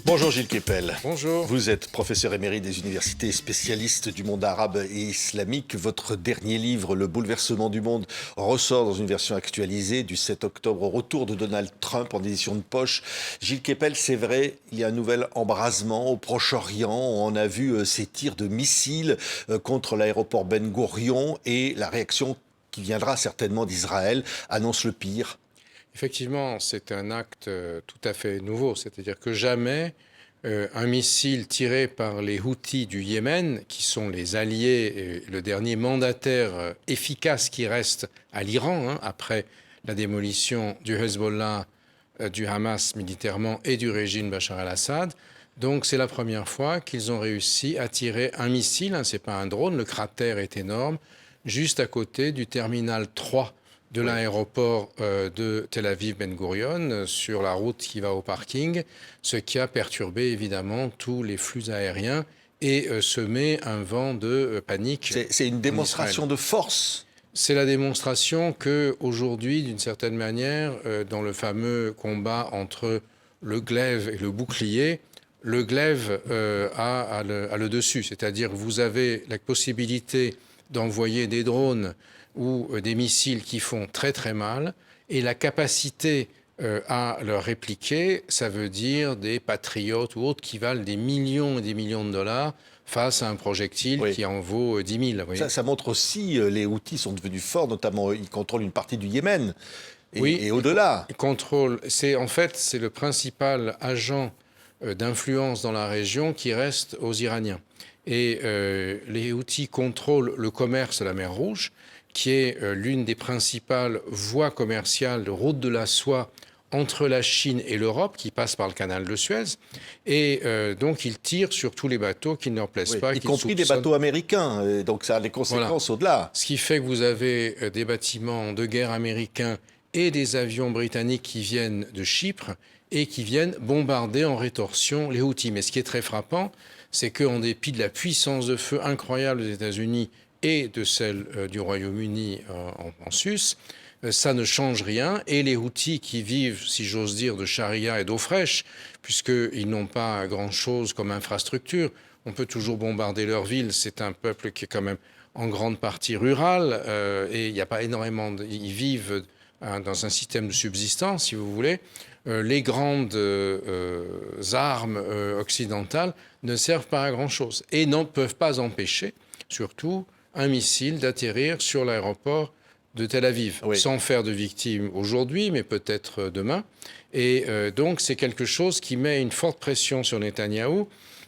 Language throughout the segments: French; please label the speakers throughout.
Speaker 1: Bonjour Gilles Kepel.
Speaker 2: Bonjour.
Speaker 1: Vous êtes professeur émérite des universités, spécialiste du monde arabe et islamique. Votre dernier livre, Le bouleversement du monde, ressort dans une version actualisée du 7 octobre au retour de Donald Trump en édition de poche. Gilles Kepel, c'est vrai, il y a un nouvel embrasement au Proche-Orient. On a vu ces tirs de missiles contre l'aéroport Ben Gourion et la réaction qui viendra certainement d'Israël annonce le pire.
Speaker 2: Effectivement, c'est un acte tout à fait nouveau, c'est-à-dire que jamais un missile tiré par les Houthis du Yémen, qui sont les alliés et le dernier mandataire efficace qui reste à l'Iran, après la démolition du Hezbollah, du Hamas militairement et du régime Bachar el-Assad. Donc c'est la première fois qu'ils ont réussi à tirer un missile, c'est pas un drone, le cratère est énorme, juste à côté du terminal 3 de l'aéroport de Tel Aviv Ben Gourion sur la route qui va au parking, ce qui a perturbé évidemment tous les flux aériens et semé un vent de panique.
Speaker 1: C'est une démonstration de force.
Speaker 2: C'est la démonstration qu'aujourd'hui, d'une certaine manière, dans le fameux combat entre le glaive et le bouclier, le glaive a le dessus. C'est-à-dire que vous avez la possibilité d'envoyer des drones ou des missiles qui font très très mal, et la capacité à leur répliquer, ça veut dire des patriotes ou autres qui valent des millions et des millions de dollars face à un projectile qui en vaut 10 000.
Speaker 1: Ça montre aussi les Houthis sont devenus forts, notamment ils contrôlent une partie du Yémen et au-delà.
Speaker 2: C'est le principal agent d'influence dans la région qui reste aux Iraniens. Et les Houthis contrôlent le commerce de la mer Rouge, qui est l'une des principales voies commerciales, de route de la soie entre la Chine et l'Europe, qui passe par le canal de Suez. Et donc, ils tirent sur tous les bateaux qui ne leur plaisent pas.
Speaker 1: Y compris des bateaux américains. Donc, ça a des conséquences au-delà.
Speaker 2: Ce qui fait que vous avez des bâtiments de guerre américains et des avions britanniques qui viennent de Chypre et qui viennent bombarder en rétorsion les Houthis. Mais ce qui est très frappant, c'est qu'en dépit de la puissance de feu incroyable des États-Unis et de celle du Royaume-Uni en sus, ça ne change rien. Et les Houthis qui vivent, si j'ose dire, de charia et d'eau fraîche, puisqu'ils n'ont pas grand-chose comme infrastructure, on peut toujours bombarder leur ville. C'est un peuple qui est quand même en grande partie rural et il n'y a pas énormément... Ils vivent dans un système de subsistance, si vous voulez. Les grandes armes occidentales ne servent pas à grand-chose et ne peuvent pas empêcher, surtout, un missile d'atterrir sur l'aéroport de Tel Aviv, sans faire de victimes aujourd'hui, mais peut-être demain. Et donc, c'est quelque chose qui met une forte pression sur Netanyahou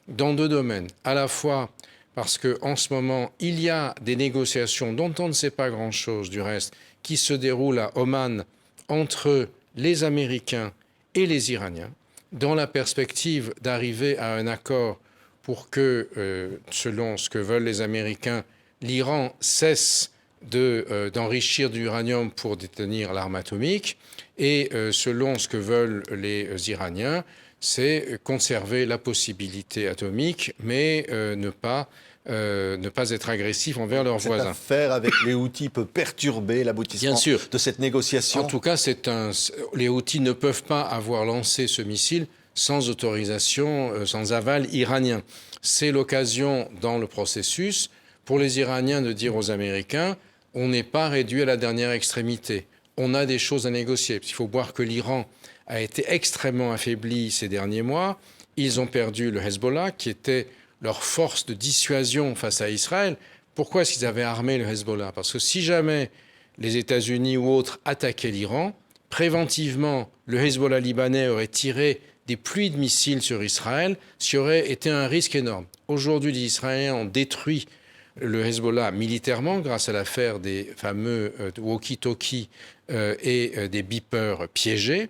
Speaker 2: dans deux domaines. À la fois parce qu'en ce moment, il y a des négociations dont on ne sait pas grand-chose du reste, qui se déroulent à Oman entre les Américains et les Iraniens, dans la perspective d'arriver à un accord pour que, selon ce que veulent les Américains, l'Iran cesse d'enrichir du uranium pour détenir l'arme atomique. Et selon ce que veulent les Iraniens, c'est conserver la possibilité atomique, mais ne pas être agressif envers leurs voisins.
Speaker 1: Cette affaire avec les Houthis peut perturber l'aboutissement de cette négociation.
Speaker 2: En tout cas, les Houthis ne peuvent pas avoir lancé ce missile sans autorisation, sans aval iranien. C'est l'occasion dans le processus pour les Iraniens de dire aux Américains « on n'est pas réduit à la dernière extrémité, on a des choses à négocier ». Il faut voir que l'Iran a été extrêmement affaibli ces derniers mois. Ils ont perdu le Hezbollah, qui était leur force de dissuasion face à Israël. Pourquoi est-ce qu'ils avaient armé le Hezbollah? Parce que si jamais les États-Unis ou autres attaquaient l'Iran, préventivement, le Hezbollah libanais aurait tiré des pluies de missiles sur Israël, ce qui aurait été un risque énorme. Aujourd'hui, les Israéliens ont détruit le Hezbollah militairement grâce à l'affaire des fameux walkie-talkies et des beepers piégés.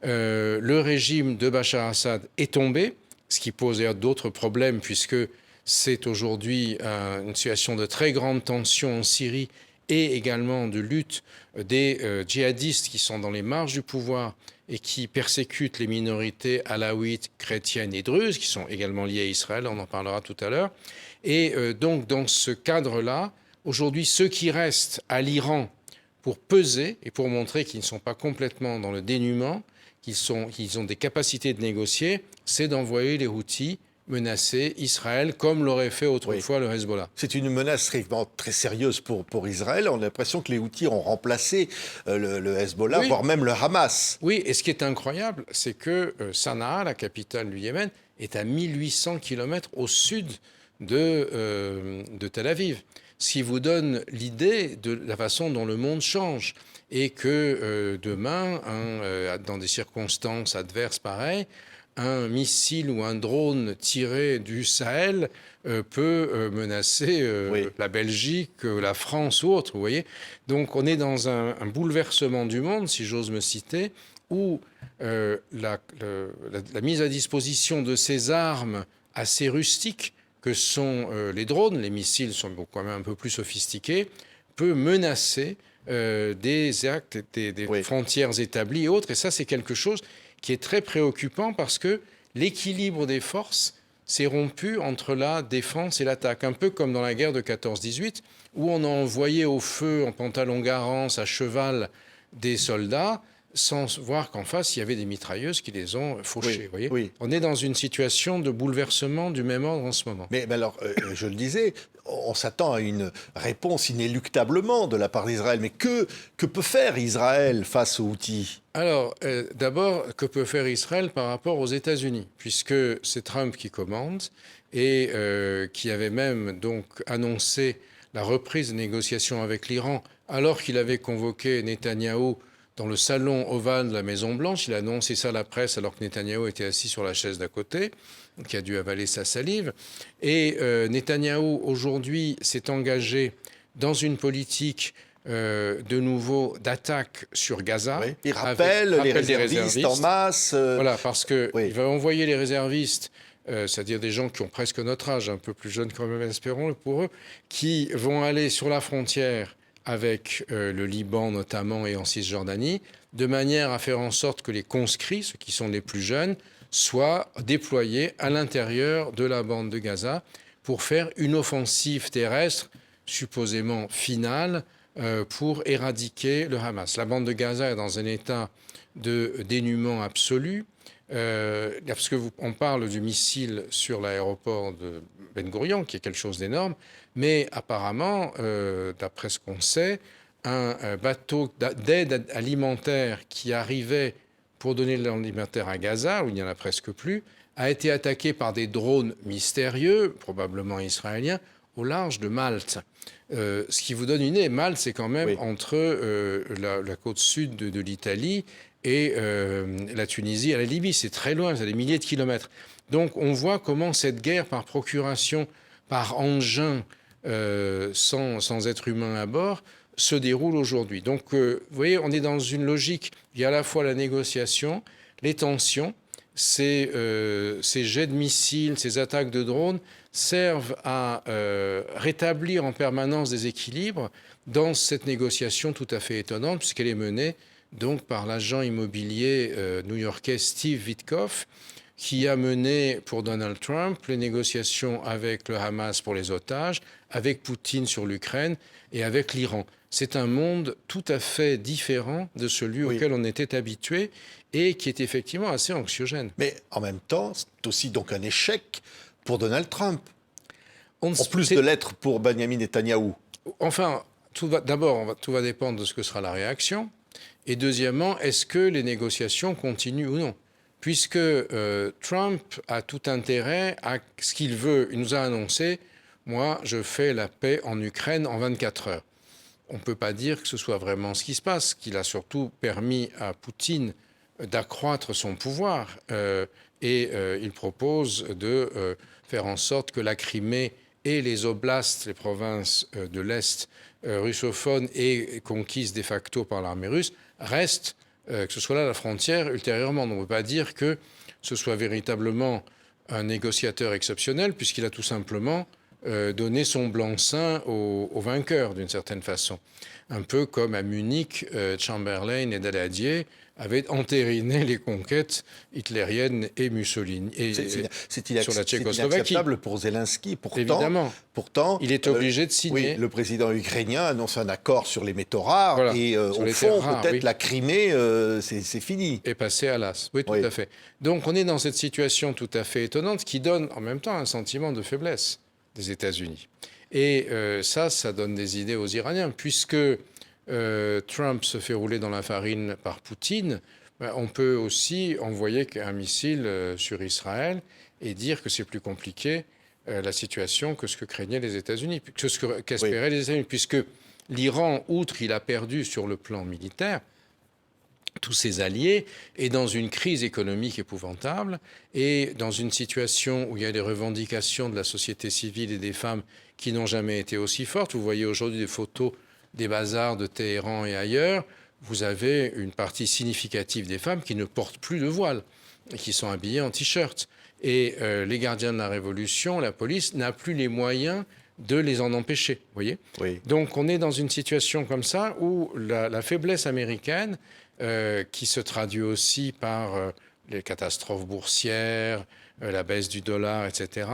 Speaker 2: Le régime de Bachar el-Assad est tombé, ce qui pose d'autres problèmes puisque c'est aujourd'hui une situation de très grande tension en Syrie et également de lutte des djihadistes qui sont dans les marges du pouvoir et qui persécutent les minorités alaouites, chrétiennes et druzes, qui sont également liées à Israël, on en parlera tout à l'heure. Et donc, dans ce cadre-là, aujourd'hui, ceux qui restent à l'Iran pour peser et pour montrer qu'ils ne sont pas complètement dans le dénuement, qu'ils ont des capacités de négocier, c'est d'envoyer les Houthis menacer Israël comme l'aurait fait autrefois le Hezbollah.
Speaker 1: C'est une menace très sérieuse pour Israël. On a l'impression que les Houthis ont remplacé le Hezbollah, voire même le Hamas.
Speaker 2: Oui, et ce qui est incroyable, c'est que Sanaa, la capitale du Yémen, est à 1800 km au sud de Tel Aviv. Ce qui vous donne l'idée de la façon dont le monde change. Et que demain, dans des circonstances adverses pareilles, un missile ou un drone tiré du Sahel peut menacer la Belgique, la France ou autre, vous voyez. Donc on est dans un bouleversement du monde, si j'ose me citer, où la mise à disposition de ces armes assez rustiques que sont les drones, les missiles sont quand même un peu plus sophistiqués, peut menacer des actes, des frontières établies et autres. Et ça, c'est quelque chose qui est très préoccupant parce que l'équilibre des forces s'est rompu entre la défense et l'attaque. Un peu comme dans la guerre de 14-18, où on a envoyé au feu en pantalon garance, à cheval, des soldats, sans voir qu'en face, il y avait des mitrailleuses qui les ont fauchés. On est dans une situation de bouleversement du même ordre en ce moment.
Speaker 1: Mais alors, je le disais, on s'attend à une réponse inéluctablement de la part d'Israël. Mais que peut faire Israël face aux Houthis ?
Speaker 2: Alors, d'abord, que peut faire Israël par rapport aux États-Unis ? Puisque c'est Trump qui commande et qui avait même donc annoncé la reprise des négociations avec l'Iran alors qu'il avait convoqué Netanyahou dans le salon ovale de la Maison-Blanche. Il a annoncé ça à la presse alors que Netanyahou était assis sur la chaise d'à côté, qui a dû avaler sa salive. Et Netanyahou, aujourd'hui, s'est engagé dans une politique de nouveau d'attaque sur Gaza.
Speaker 1: Oui. Il rappelle les réservistes en masse.
Speaker 2: Voilà, parce qu'il va envoyer les réservistes, c'est-à-dire des gens qui ont presque notre âge, un peu plus jeunes quand même, espérons pour eux, qui vont aller sur la frontière avec le Liban notamment et en Cisjordanie, de manière à faire en sorte que les conscrits, ceux qui sont les plus jeunes, soient déployés à l'intérieur de la bande de Gaza pour faire une offensive terrestre supposément finale pour éradiquer le Hamas. La bande de Gaza est dans un état de dénuement absolu. Parce qu'on parle du missile sur l'aéroport de Ben Gourion, qui est quelque chose d'énorme, mais apparemment, d'après ce qu'on sait, un bateau d'aide alimentaire qui arrivait pour donner de l'alimentaire à Gaza, où il n'y en a presque plus, a été attaqué par des drones mystérieux, probablement israéliens, au large de Malte. Ce qui vous donne une idée, Malte, c'est quand même entre la côte sud de l'Italie et la Tunisie à la Libye. C'est très loin, c'est des milliers de kilomètres. Donc on voit comment cette guerre par procuration, par engin, sans être humain à bord, se déroule aujourd'hui. Donc vous voyez, on est dans une logique, il y a à la fois la négociation, les tensions, ces jets de missiles, ces attaques de drones servent à rétablir en permanence des équilibres dans cette négociation tout à fait étonnante, puisqu'elle est menée donc par l'agent immobilier new-yorkais Steve Witkoff, qui a mené pour Donald Trump les négociations avec le Hamas pour les otages, avec Poutine sur l'Ukraine et avec l'Iran. C'est un monde tout à fait différent de celui auquel on était habitué et qui est effectivement assez anxiogène.
Speaker 1: Mais en même temps, c'est aussi donc un échec pour Donald Trump, en plus de l'être pour Benjamin Netanyahou.
Speaker 2: Enfin, d'abord, tout va dépendre de ce que sera la réaction. Et deuxièmement, est-ce que les négociations continuent ou non ? Puisque Trump a tout intérêt à ce qu'il veut. Il nous a annoncé, moi, je fais la paix en Ukraine en 24 heures. On ne peut pas dire que ce soit vraiment ce qui se passe, qu'il a surtout permis à Poutine d'accroître son pouvoir. Il propose de faire en sorte que la Crimée et les oblasts, les provinces de l'Est russophones et conquises de facto par l'armée russe, restent, que ce soit là la frontière ultérieurement. On ne peut pas dire que ce soit véritablement un négociateur exceptionnel, puisqu'il a tout simplement donner son blanc-seing aux vainqueurs, d'une certaine façon. Un peu comme à Munich, Chamberlain et Daladier avaient entériné les conquêtes hitlériennes et Mussolini sur la Tchécoslovaquie.
Speaker 1: C'est inacceptable pour Zelensky.
Speaker 2: Évidemment.
Speaker 1: Pourtant,
Speaker 2: il est obligé de signer.
Speaker 1: Oui, le président ukrainien annonce un accord sur les métaux rares. Voilà, et au fond, peut-être la Crimée, c'est fini.
Speaker 2: Et passé à l'as. Oui, tout à fait. Donc on est dans cette situation tout à fait étonnante qui donne en même temps un sentiment de faiblesse des États-Unis. Et ça donne des idées aux Iraniens, puisque Trump se fait rouler dans la farine par Poutine. On peut aussi envoyer un missile sur Israël et dire que c'est plus compliqué la situation que ce que craignaient les États-Unis, que ce qu'espéraient les États-Unis, puisque l'Iran, outre il a perdu sur le plan militaire, tous ses alliés, est dans une crise économique épouvantable et dans une situation où il y a des revendications de la société civile et des femmes qui n'ont jamais été aussi fortes. Vous voyez aujourd'hui des photos des bazars de Téhéran et ailleurs. Vous avez une partie significative des femmes qui ne portent plus de voile et qui sont habillées en t-shirt. Et les gardiens de la Révolution, la police, n'a plus les moyens de les en empêcher. Vous voyez ?
Speaker 1: Oui.
Speaker 2: Donc on est dans une situation comme ça où la faiblesse américaine, qui se traduit aussi par les catastrophes boursières, la baisse du dollar, etc.,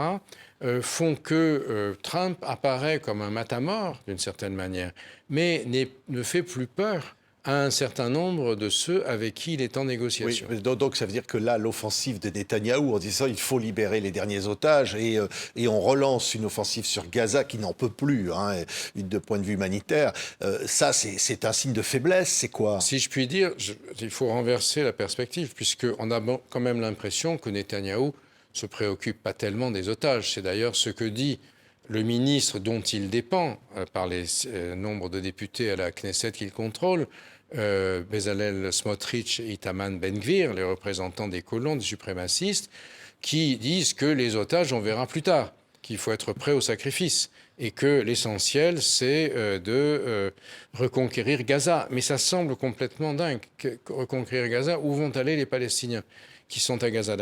Speaker 2: font que Trump apparaît comme un matamor, d'une certaine manière, mais ne fait plus peur à un certain nombre de ceux avec qui il est en négociation.
Speaker 1: Oui, donc ça veut dire que là, l'offensive de Netanyahou, en disant il faut libérer les derniers otages, et on relance une offensive sur Gaza qui n'en peut plus, hein, de point de vue humanitaire, ça c'est un signe de faiblesse, c'est quoi ?
Speaker 2: Si je puis dire, il faut renverser la perspective, puisqu'on a quand même l'impression que Netanyahou se préoccupe pas tellement des otages. C'est d'ailleurs ce que dit le ministre dont il dépend, par les nombres de députés à la Knesset qu'il contrôle, Bezalel Smotrich et Itamar Ben-Gvir, les représentants des colons, des suprémacistes, qui disent que les otages, on verra plus tard, qu'il faut être prêt au sacrifice, et que l'essentiel, c'est de reconquérir Gaza. Mais ça semble complètement dingue. Reconquérir Gaza, où vont aller les Palestiniens qui sont à Gaza ?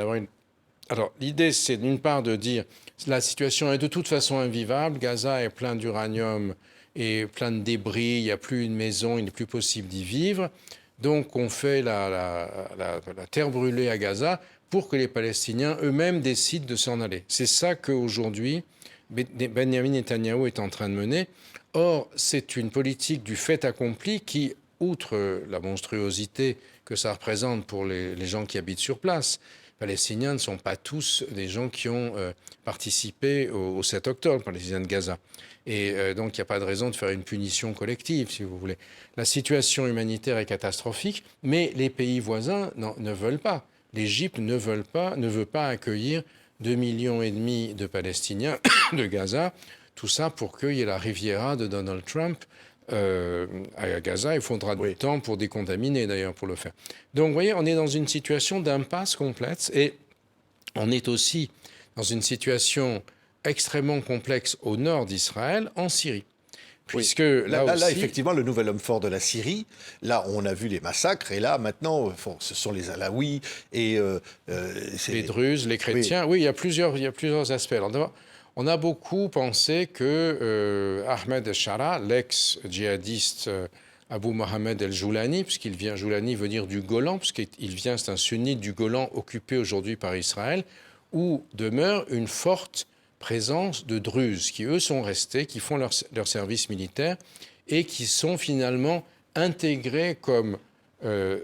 Speaker 2: Alors, l'idée, c'est d'une part de dire la situation est de toute façon invivable. Gaza est plein d'uranium et plein de débris. Il n'y a plus une maison, il n'est plus possible d'y vivre. Donc, on fait la terre brûlée à Gaza pour que les Palestiniens eux-mêmes décident de s'en aller. C'est ça qu'aujourd'hui, Benjamin Netanyahou est en train de mener. Or, c'est une politique du fait accompli qui, outre la monstruosité que ça représente pour les gens qui habitent sur place, les Palestiniens ne sont pas tous des gens qui ont participé au 7 octobre, Palestiniens de Gaza. Et donc, il n'y a pas de raison de faire une punition collective, si vous voulez. La situation humanitaire est catastrophique, mais les pays voisins ne veulent pas. L'Égypte ne veut pas accueillir 2,5 millions de Palestiniens de Gaza. Tout ça pour qu'il y ait la Riviera de Donald Trump à Gaza. Il faudra du temps pour décontaminer, d'ailleurs, pour le faire. Donc, vous voyez, on est dans une situation d'impasse complète et on est aussi dans une situation extrêmement complexe au nord d'Israël, en Syrie. Puisque
Speaker 1: là, effectivement, le nouvel homme fort de la Syrie, là, on a vu les massacres, et là, maintenant, ce sont les Alaouis et...
Speaker 2: les Druzes, les chrétiens. Oui, il y a plusieurs aspects. Alors, d'abord, on a beaucoup pensé que Ahmed el-Shara, l'ex-djihadiste Abu Mohamed el-Joulani, puisqu'il vient, Joulani veut dire du Golan, puisqu'il vient, c'est un sunnite du Golan occupé aujourd'hui par Israël, où demeure une forte présence de Druzes, qui eux sont restés, qui font leur service militaire et qui sont finalement intégrés comme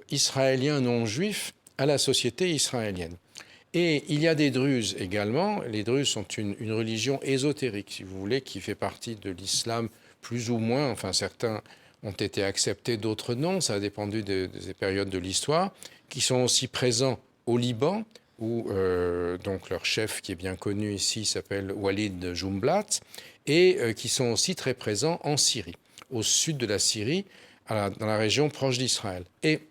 Speaker 2: Israéliens non juifs à la société israélienne. Et il y a des Druzes également. Les Druzes sont une religion ésotérique, si vous voulez, qui fait partie de l'islam plus ou moins. Enfin, certains ont été acceptés, d'autres non. Ça a dépendu des périodes de l'histoire, qui sont aussi présents au Liban, où donc leur chef, qui est bien connu ici, s'appelle Walid Jumblat, et qui sont aussi très présents en Syrie, au sud de la Syrie, dans la région proche d'Israël. Et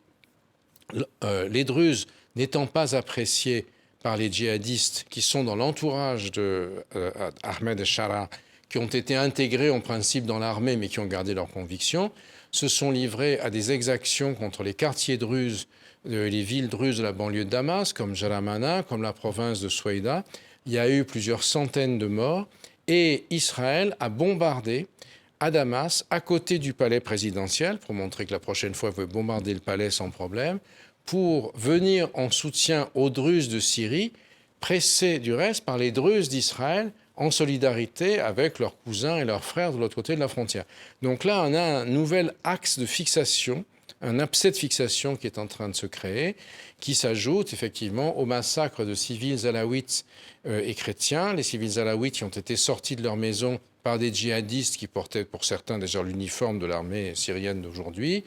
Speaker 2: les Druzes n'étant pas appréciés par les djihadistes qui sont dans l'entourage d'Ahmed el-Shara, qui ont été intégrés en principe dans l'armée, mais qui ont gardé leurs convictions, se sont livrés à des exactions contre les quartiers druzes, les villes druzes de la banlieue de Damas, comme Jalamana, comme la province de Souaïda. Il y a eu plusieurs centaines de morts, Et Israël a bombardé à Damas, à côté du palais présidentiel, pour montrer que la prochaine fois, il veut bombarder le palais sans problème, pour venir en soutien aux Druzes de Syrie, pressés du reste par les Druzes d'Israël, en solidarité avec leurs cousins et leurs frères de l'autre côté de la frontière. Donc là, on a un nouvel axe de fixation, un abcès de fixation qui est en train de se créer, qui s'ajoute effectivement au massacre de civils alaouites et chrétiens. Les civils alaouites qui ont été sortis de leur maison par des djihadistes qui portaient pour certains déjà l'uniforme de l'armée syrienne d'aujourd'hui,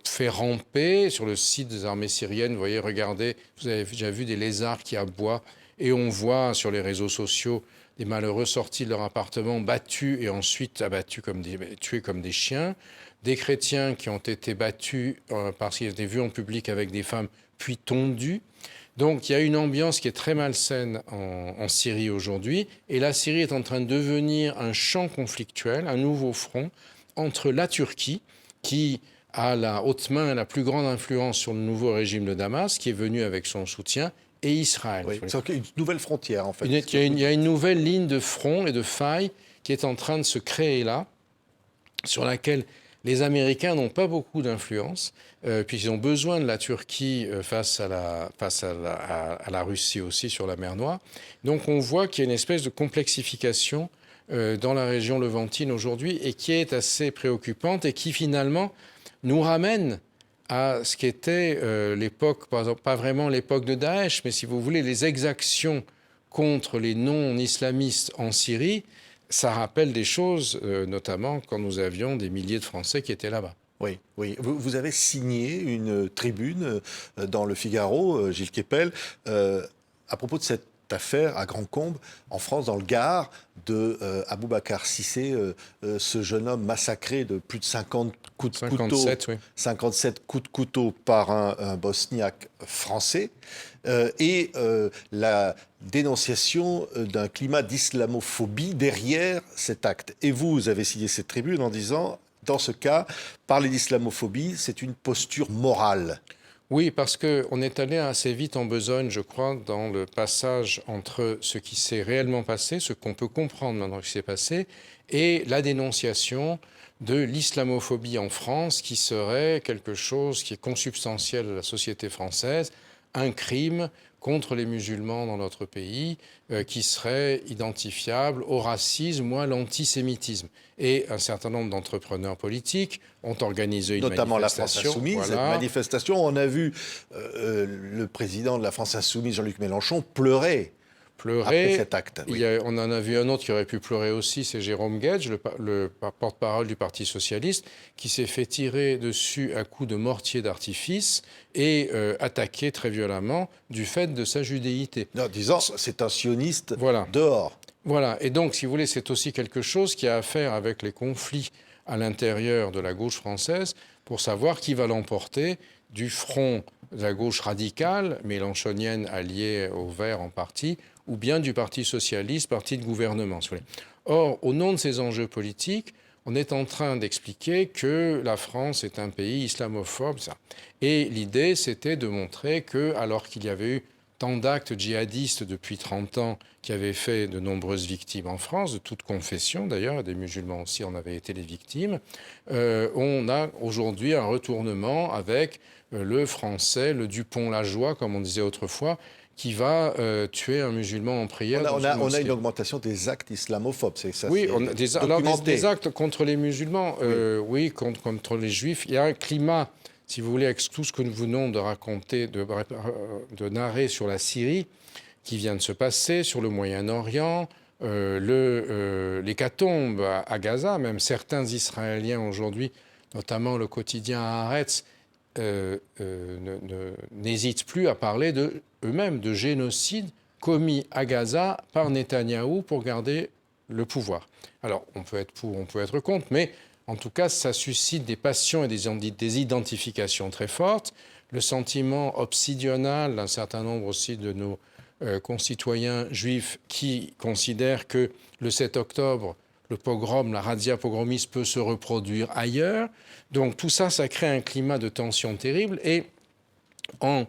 Speaker 2: fait ramper sur le site des armées syriennes. Vous voyez, regardez, vous avez déjà vu des lézards qui aboient, et on voit sur les réseaux sociaux des malheureux sortis de leur appartement, battus et ensuite tués comme des chiens. Des chrétiens qui ont été battus parce qu'ils étaient vus en public avec des femmes, puis tondus. Donc il y a une ambiance qui est très malsaine en Syrie aujourd'hui. Et la Syrie est en train de devenir un champ conflictuel, un nouveau front entre la Turquie, qui a la haute main et la plus grande influence sur le nouveau régime de Damas, qui est venu avec son soutien, et Israël.
Speaker 1: Oui, c'est une nouvelle frontière, en fait.
Speaker 2: Il y a une nouvelle ligne de front et de faille qui est en train de se créer là, sur laquelle les Américains n'ont pas beaucoup d'influence, puisqu'ils ont besoin de la Turquie face à la Russie aussi sur la mer Noire. Donc on voit qu'il y a une espèce de complexification dans la région levantine aujourd'hui, et qui est assez préoccupante, et qui finalement nous ramène à ce qu'était l'époque, par exemple, pas vraiment l'époque de Daesh, mais si vous voulez, les exactions contre les non-islamistes en Syrie. Ça rappelle des choses, notamment quand nous avions des milliers de Français qui étaient là-bas.
Speaker 1: Oui, oui. Vous avez signé une tribune dans le Figaro, Gilles Kepel, à propos de cette affaire à Grand-Combe, en France, dans le Gard, de Aboubacar Cissé, ce jeune homme massacré de plus de 50 coups de couteau, 57 coups de couteau par un bosniaque français, et la dénonciation d'un climat d'islamophobie derrière cet acte. Et vous avez signé cette tribune en disant, dans ce cas, parler d'islamophobie, c'est une posture morale.
Speaker 2: Oui, parce qu'on est allé assez vite en besogne, je crois, dans le passage entre ce qui s'est réellement passé, ce qu'on peut comprendre maintenant qui s'est passé, et la dénonciation de l'islamophobie en France, qui serait quelque chose qui est consubstantiel à la société française, un crime contre les musulmans dans notre pays, qui serait identifiable au racisme ou à l'antisémitisme. Et un certain nombre d'entrepreneurs politiques ont organisé une
Speaker 1: notamment
Speaker 2: manifestation.
Speaker 1: La France Insoumise. Voilà. Cette manifestation, on a vu le président de la France Insoumise, Jean-Luc Mélenchon, pleurer après cet acte.
Speaker 2: Oui. On en a vu un autre qui aurait pu pleurer aussi, c'est Jérôme Guedj, le porte-parole du Parti socialiste, qui s'est fait tirer dessus à coups de mortier d'artifice et attaqué très violemment du fait de sa judéité.
Speaker 1: En disant, c'est un sioniste
Speaker 2: voilà.
Speaker 1: dehors.
Speaker 2: Voilà, et donc, si vous voulez, c'est aussi quelque chose qui a à faire avec les conflits à l'intérieur de la gauche française, pour savoir qui va l'emporter du front de la gauche radicale, mélenchonienne alliée aux Verts en partie, ou bien du Parti socialiste, parti de gouvernement. Si vous voulez. Or, au nom de ces enjeux politiques, on est en train d'expliquer que la France est un pays islamophobe. Ça. Et l'idée, c'était de montrer que, alors qu'il y avait eu tant d'actes djihadistes depuis 30 ans qui avaient fait de nombreuses victimes en France, de toute confession d'ailleurs, des musulmans aussi en avaient été les victimes, on a aujourd'hui un retournement avec le français, le Dupont-Lajoie, comme on disait autrefois, qui va tuer un musulman en prière.
Speaker 1: On a une augmentation des actes islamophobes, c'est ça?
Speaker 2: Oui, des actes contre les musulmans, oui, contre les juifs. Il y a un climat, si vous voulez, avec tout ce que nous venons de raconter, de narrer sur la Syrie, qui vient de se passer, sur le Moyen-Orient, l'hécatombe à Gaza, même certains Israéliens aujourd'hui, notamment le quotidien Haaretz, n'hésitent plus à parler eux-mêmes de génocide commis à Gaza par Netanyahou pour garder le pouvoir. Alors, on peut être pour, on peut être contre, mais en tout cas, ça suscite des passions et des identifications très fortes. Le sentiment obsidional d'un certain nombre aussi de nos concitoyens juifs qui considèrent que le 7 octobre, le pogrom, la razzia pogromiste peut se reproduire ailleurs. Donc tout ça, ça crée un climat de tension terrible. Et en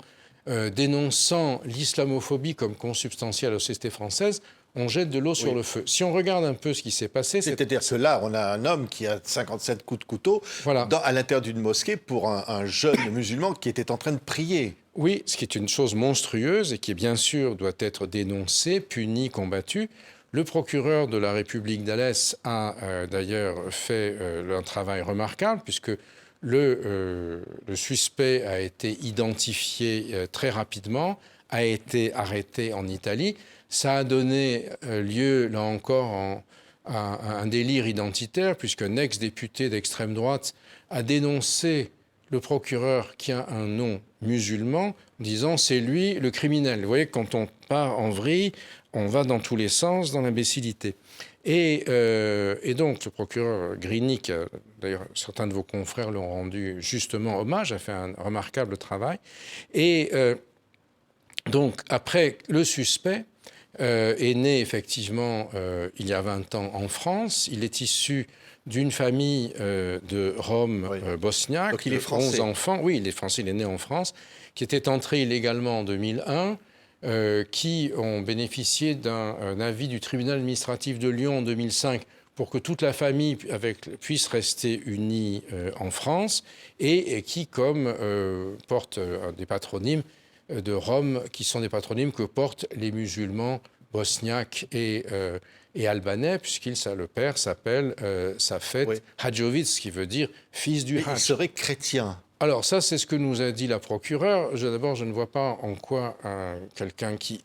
Speaker 2: dénonçant l'islamophobie comme consubstantielle à la société française, on jette de l'eau sur le feu. Si on regarde un peu ce qui s'est passé...
Speaker 1: C'est-à-dire que là, on a un homme qui a 57 coups de couteau à l'intérieur d'une mosquée pour un jeune musulman qui était en train de prier.
Speaker 2: Oui, ce qui est une chose monstrueuse et qui, bien sûr, doit être dénoncée, punie, combattue. Le procureur de la République d'Alès a d'ailleurs fait un travail remarquable puisque le suspect a été identifié très rapidement, a été arrêté en Italie. Ça a donné lieu, là encore, à un délire identitaire puisqu'un ex-député d'extrême droite a dénoncé le procureur qui a un nom musulman, en disant c'est lui le criminel. Vous voyez, quand on part en vrille, on va dans tous les sens, dans l'imbécilité. Et donc, le procureur Grigny, d'ailleurs, certains de vos confrères l'ont rendu justement hommage, a fait un remarquable travail. Et donc, après, le suspect est né effectivement il y a 20 ans en France. Il est issu d'une famille de Roms bosniaques.
Speaker 1: Donc il est français.
Speaker 2: 11 enfants. Oui, il est français, il est né en France, qui était entré illégalement en 2001, qui ont bénéficié d'un avis du tribunal administratif de Lyon en 2005 pour que toute la famille puisse rester unie en France, et qui, comme portent des patronymes de Roms, qui sont des patronymes que portent les musulmans bosniaques et albanais, le père s'appelle Safet Hadjovic, ce qui veut dire fils du Hadj.
Speaker 1: Il serait chrétien.
Speaker 2: Alors ça, c'est ce que nous a dit la procureure. D'abord, je ne vois pas en quoi quelqu'un qui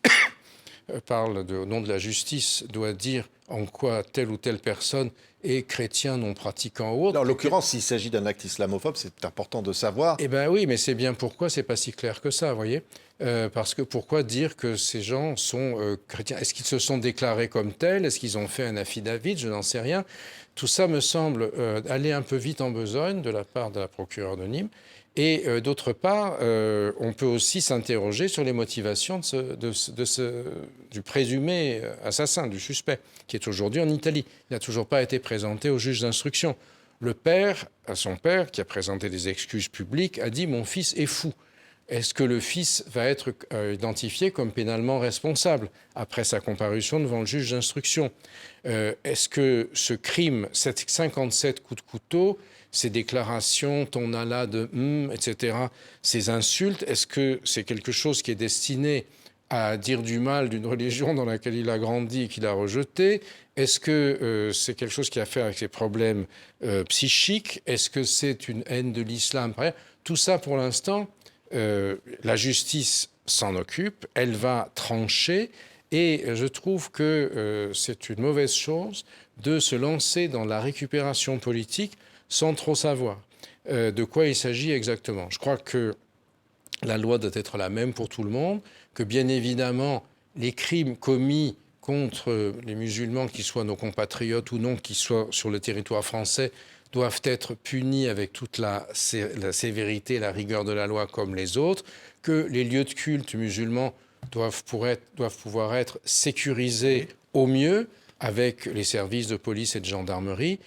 Speaker 2: parle au nom de la justice doit dire en quoi telle ou telle personne est chrétien non pratiquant ou autre.
Speaker 1: En l'occurrence, s'il s'agit d'un acte islamophobe, c'est important de savoir.
Speaker 2: Eh bien oui, mais c'est bien pourquoi c'est pas si clair que ça, vous voyez. Parce que pourquoi dire que ces gens sont chrétiens? Est-ce qu'ils se sont déclarés comme tels? Est-ce qu'ils ont fait un affidavit? Je n'en sais rien. Tout ça me semble aller un peu vite en besogne de la part de la procureure de Nîmes. Et d'autre part, on peut aussi s'interroger sur les motivations du présumé assassin, du suspect, qui est aujourd'hui en Italie. Il n'a toujours pas été présenté au juge d'instruction. Le père, à son père, qui a présenté des excuses publiques, a dit « Mon fils est fou ». Est-ce que le fils va être identifié comme pénalement responsable après sa comparution devant le juge d'instruction? Est-ce que ce crime, ces 57 coups de couteau, ces déclarations, ton Allah de etc., ces insultes, est-ce que c'est quelque chose qui est destiné à dire du mal d'une religion dans laquelle il a grandi et qu'il a rejetée? Est-ce que c'est quelque chose qui a à faire avec ses problèmes psychiques? Est-ce que c'est une haine de l'islam? Tout ça, pour l'instant, la justice s'en occupe, elle va trancher, et je trouve que c'est une mauvaise chose de se lancer dans la récupération politique sans trop savoir de quoi il s'agit exactement. Je crois que la loi doit être la même pour tout le monde, que bien évidemment les crimes commis contre les musulmans, qu'ils soient nos compatriotes ou non, qu'ils soient sur le territoire français, doivent être punis avec toute la sévérité et la rigueur de la loi comme les autres, que les lieux de culte musulmans doivent pouvoir être sécurisés au mieux avec les services de police et de gendarmerie,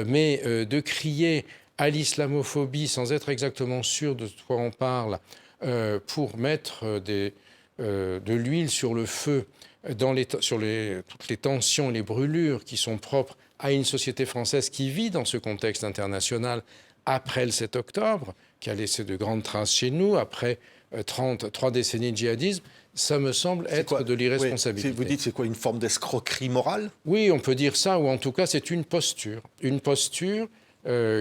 Speaker 2: mais de crier à l'islamophobie sans être exactement sûr de quoi on parle, pour mettre de l'huile sur le feu sur toutes les tensions et les brûlures qui sont propres à une société française qui vit dans ce contexte international après le 7 octobre, qui a laissé de grandes traces chez nous, après 3 décennies de djihadisme, ça me semble être de l'irresponsabilité.
Speaker 1: Vous dites c'est quoi, une forme d'escroquerie morale?
Speaker 2: Oui, on peut dire ça, ou en tout cas c'est une posture. Une posture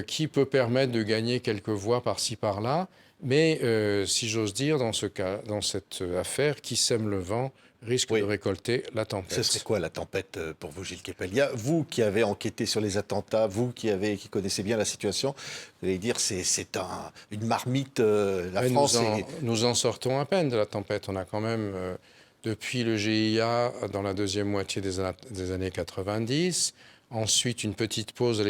Speaker 2: qui peut permettre de gagner quelques voix par-ci par-là, mais si j'ose dire, dans cette affaire, qui sème le vent risque de récolter la tempête.
Speaker 1: Ce serait quoi la tempête pour vous, Gilles Keppelia? Vous qui avez enquêté sur les attentats, vous qui connaissez bien la situation, vous allez dire c'est une marmite, France...
Speaker 2: Nous en sortons à peine de la tempête. On a quand même, depuis le GIA, dans la deuxième moitié des années 90, ensuite une petite pause à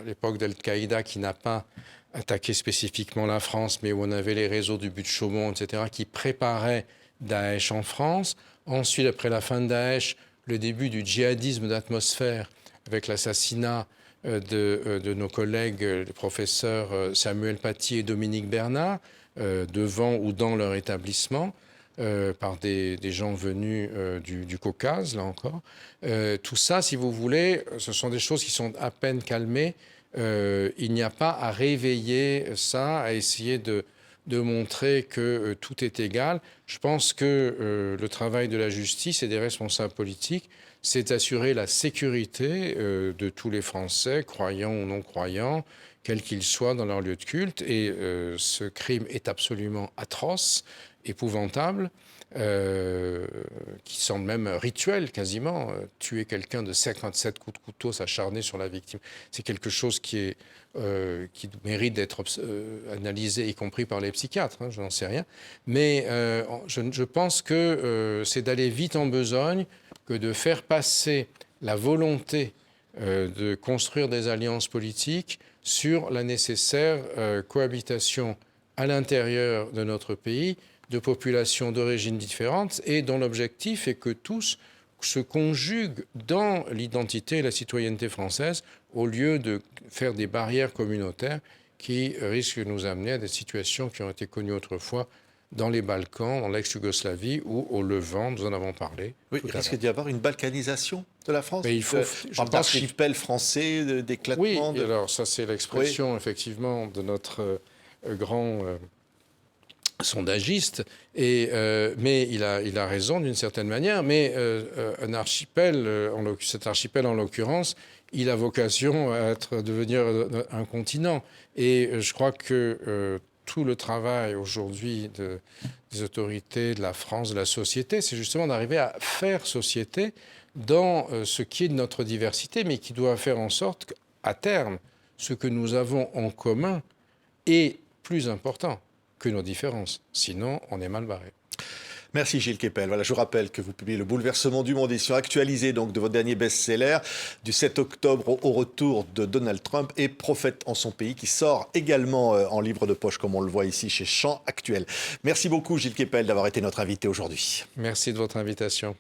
Speaker 2: l'époque d'Al-Qaïda qui n'a pas attaqué spécifiquement la France, mais où on avait les réseaux du but de Chaumont, etc., qui préparaient Daesh en France. Ensuite, après la fin de Daesh, le début du djihadisme d'atmosphère avec l'assassinat de nos collègues, les professeurs Samuel Paty et Dominique Bernard, devant ou dans leur établissement. par des gens venus du Caucase, là encore. Tout ça, si vous voulez, ce sont des choses qui sont à peine calmées. Il n'y a pas à réveiller ça, à essayer de montrer que tout est égal. Je pense que le travail de la justice et des responsables politiques, c'est d'assurer la sécurité de tous les Français, croyants ou non croyants, quels qu'ils soient dans leur lieu de culte. Et ce crime est absolument atroce, épouvantable, qui semble même rituel quasiment. Tuer quelqu'un de 57 coups de couteau, s'acharner sur la victime, c'est quelque chose qui mérite d'être analysé, y compris par les psychiatres, hein, je n'en sais rien. Mais je pense que c'est d'aller vite en besogne que de faire passer la volonté de construire des alliances politiques sur la nécessaire cohabitation à l'intérieur de notre pays de populations d'origines différentes et dont l'objectif est que tous se conjuguent dans l'identité et la citoyenneté française au lieu de faire des barrières communautaires qui risquent de nous amener à des situations qui ont été connues autrefois dans les Balkans, dans l'ex-Yougoslavie ou au Levant, nous en avons parlé.
Speaker 1: Oui, il risque d'y avoir une balkanisation de la France.
Speaker 2: Mais il faut,
Speaker 1: je pense d'archipel français, d'éclatement.
Speaker 2: Oui, alors ça c'est l'expression effectivement de notre grand sondagiste, mais il a raison d'une certaine manière, mais un archipel, cet archipel en l'occurrence, il a vocation à devenir un continent. Et je crois que tout le travail aujourd'hui des autorités, de la France, de la société, c'est justement d'arriver à faire société dans ce qui est de notre diversité, mais qui doit faire en sorte qu'à terme, ce que nous avons en commun est plus important que nos différences. Sinon, on est mal barré.
Speaker 1: Merci Gilles Kepel. Voilà, je vous rappelle que vous publiez Le Bouleversement du monde, édition actualisée donc de votre dernier best-seller du 7 octobre au retour de Donald Trump et Prophète en son pays, qui sort également en livre de poche, comme on le voit ici chez Champs Actuels. Merci beaucoup Gilles Kepel d'avoir été notre invité aujourd'hui.
Speaker 2: Merci de votre invitation.